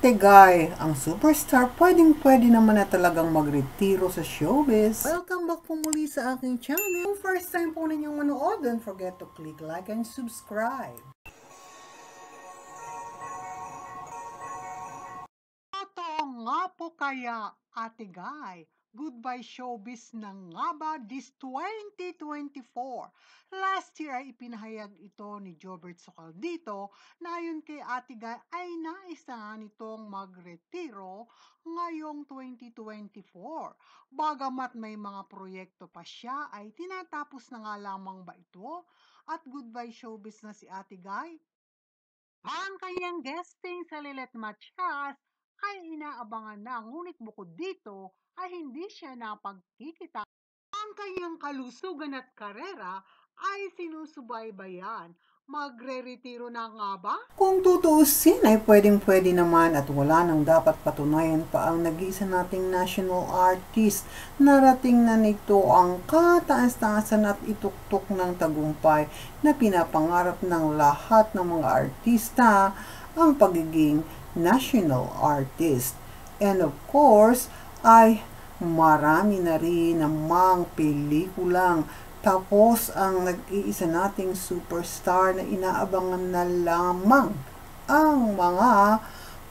Ate Guy, ang superstar, pwedeng-pwede naman na talagang magretiro sa showbiz. Welcome back po muli sa aking channel. Kung first time po ninyong manood, don't forget to click like and subscribe. Totoo nga po kaya, Ate Guy, goodbye showbiz na nga ba this 2024? Last year ay ipinahayag ito ni Jobert Socaldito na ayon kay Ate Guy ay nais na nga nitong magretiro ngayong 2024. Bagamat may mga proyekto pa siya ay tinatapos na nga lamang ba ito? At goodbye showbiz na si Ate Guy? Ang kanyang guesting sa Lilet Matias ay inaabangan na, ngunit bukod dito ay hindi siya napagkikita. Ang kanyang kalusugan at karera ay sinusubaybayan. Magre-retiro na nga ba? Kung tutuusin ay pwedeng-pwede naman at wala nang dapat patunayan pa ang nag-iisa nating national artist. Narating na nito ang kataas-taasan at ituktok ng tagumpay na pinapangarap ng lahat ng mga artista, ang pagiging national artist. And of course, ay marami na rin namang pelikulang. Tapos ang nag-iisa nating superstar na inaabangan na lamang ang mga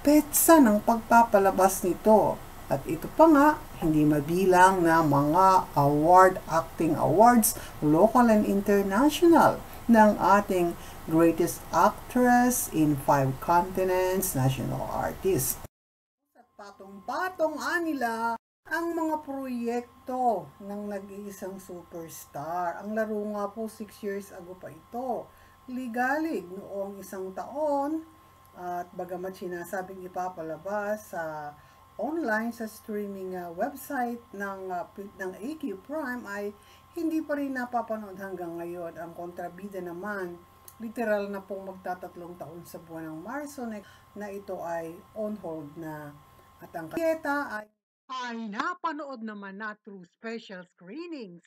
petsa ng pagpapalabas nito. At ito pa nga, hindi mabilang na mga acting awards, local and international, ng ating greatest actress in 5 continents, national artist. At patong-patong nila ang mga proyekto ng nag-iisang superstar. Ang laro nga po 6 years ago pa ito. Ligalig noong 1 taon at bagamat sinasabing ipapalabas sa online sa streaming website ng AQ Prime ay hindi pa rin napapanood hanggang ngayon. Ang kontrabida naman, literal na pong magtatatlong taon sa buwan ng Marso na ito ay on hold na. At ang kayeta ay napanood naman na through special screenings.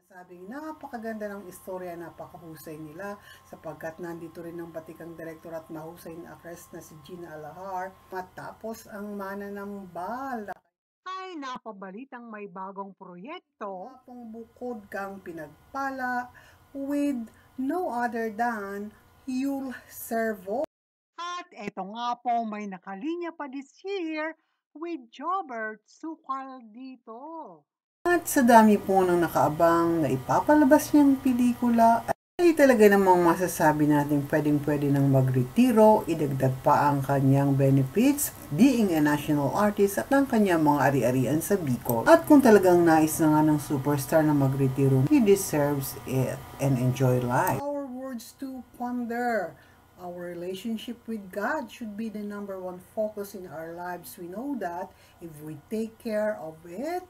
Sabing napakaganda ng istorya, napakahusay nila sapagkat nandito rin ang batikang direktor at mahusay na actress na si Gina Alahar. Matapos ang mananambal ay napabalitang may bagong proyekto. Pong bukod kang pinagpala with no other than Yul Servo. At eto nga po, may nakalinya pa this year with Jobert Socaldito. At sa dami po ng nakaabang na ipapalabas niyang pelikula, ay talaga namang masasabi natin pwedeng-pwede nang magretiro, idagdag pa ang kanyang benefits, being a national artist at ang kanyang mga ari-arian sa Bicol. At kung talagang nais na nga ng superstar na magretiro, he deserves it and enjoy life. Our words to ponder. Our relationship with God should be the #1 focus in our lives. We know that if we take care of it,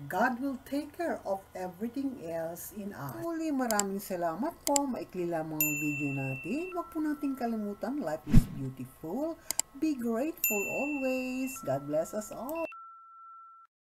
God will take care of everything else in us. Muli, maraming salamat po. Maikli lamang ang video natin. Huwag po natin kalimutan, life is beautiful. Be grateful always. God bless us all.